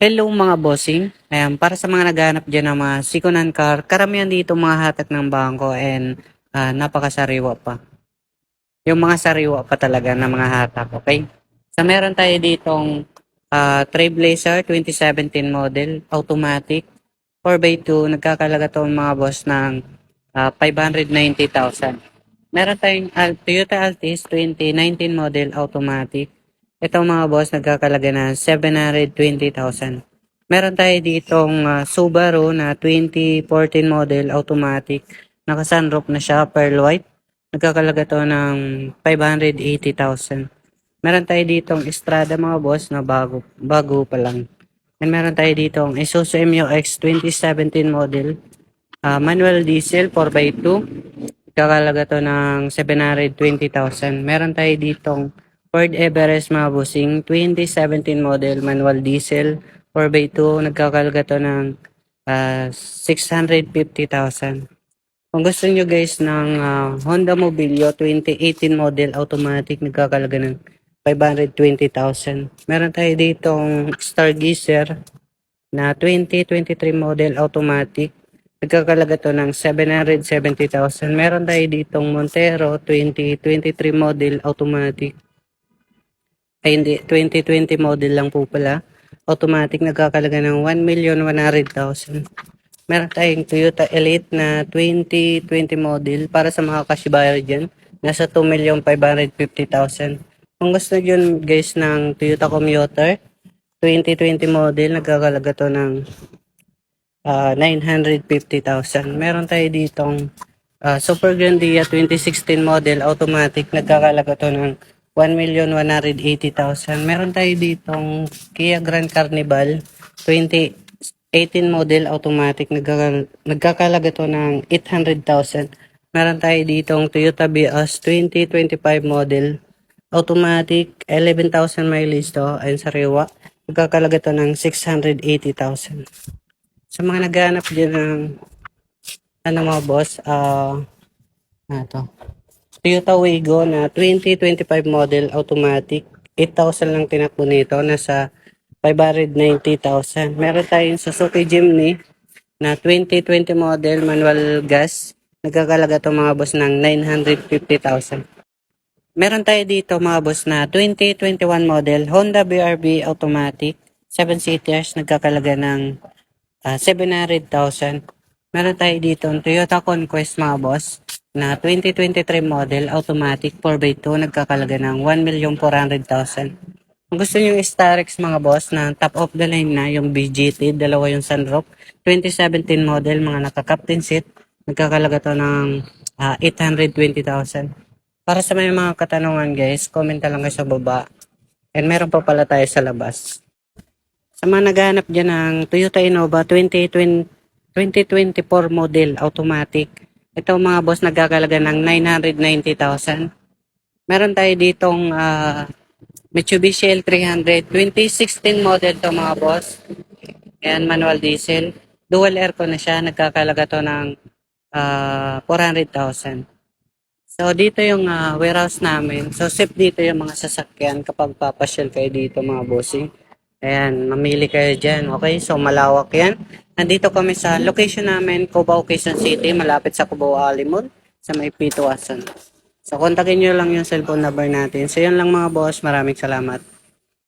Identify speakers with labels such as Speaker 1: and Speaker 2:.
Speaker 1: Hello mga bossing. Ayan, para sa mga naghahanap dyan ng mga second-hand car, karamihan dito mga hatak ng bangko and napakasariwa pa. Yung mga sariwa pa talaga na mga hatak, okay? So meron tayo ditong Trailblazer 2017 model, automatic, 4x2, nagkakalaga to mga boss ng 590,000. Meron tayong Toyota Altis 2019 model, automatic. Ito mga boss, nagkakalaga na 720,000. Meron tayo ditong Subaru na 2014 model, automatic. Naka-sunroof na siya, pearl white. Nagkakalaga to ng 580,000. Meron tayo ditong Estrada mga boss na bago pa lang. And meron tayo ditong Isuzu MU-X 2017 model, manual diesel 4x2. Kakalaga to ng 720,000. Meron tayo ditong Ford Everest mga bossing 2017 model, manual diesel 4x2. Nagkakalaga to ng 650,000. Kung gusto nyo guys ng Honda Mobilio 2018 model, automatic, nagkakalaga ng 520,000. Meron tayo ditong Stargazer na 2023 model, automatic. Nagkakalaga to ng 770,000. Meron tayo ditong Montero 2023 model, automatic. Ay hindi, 2020 model lang po pala. Automatic, nagkakalaga ng 1,100,000. Meron tayong Toyota Elite na 2020 model para sa mga cash buyer dyan. Nasa 2,550,000. Kung gusto nyo guys ng Toyota Commuter 2020 model, nagkakalaga to ng 950,000. Meron tayo ditong Super Grandia 2016 model, automatic, nagkakalaga to ng 1,180,000. Meron tayo ditong Kia Grand Carnival 2018 model, automatic, nagkakalaga to ng 800,000. Meron tayo ditong Toyota Vios 2025 model, automatic, 11,000 mileage to, ayun sariwa. Nagkakalaga to ng 680,000. Sa mga naghahanap dyan ng mga boss, to Toyota Wigo na 2025 model, automatic, 8,000 lang tinakbo nito, nasa 590,000. Meron tayong Suzuki Jimny na 2020 model, manual gas, nagkakalaga to mga boss ng 950,000. Meron tayo dito mga boss na 2021 model, Honda BRV automatic, 7 seaters, nagkakalaga ng 700,000. Meron tayo dito Toyota Conquest mga boss na 2023 model, automatic, 4x2, nagkakalaga ng 1,400,000. Kung gusto nyo yung Starex mga boss na top of the line na, yung BGT, dalawa yung sunroof, 2017 model, mga naka-captain seat, nagkakalaga to ng 820,000. Para sa may mga katanungan guys, comment lang kayo sa baba. And meron pa pala tayo sa labas. Sa mga naghahanap dyan ng Toyota Innova 2024 model, automatic. Ito mga boss, nagkakalaga ng 990,000. Meron tayo ditong Mitsubishi L300 2016 model to mga boss. Ayan, manual diesel. Dual aircon na siya, nagkakalaga to ng 400,000. So, dito yung warehouse namin. So, safe dito yung mga sasakyan kapag papasyal kayo dito mga bossing. Ayan, mamili kayo dyan. Okay, so malawak yan. Nandito kami sa location namin, Cubao, Quezon City, malapit sa Cubao Alimon, sa may Pituasan. So, kontakin nyo lang yung cellphone number natin. So, yun lang mga boss. Maraming salamat.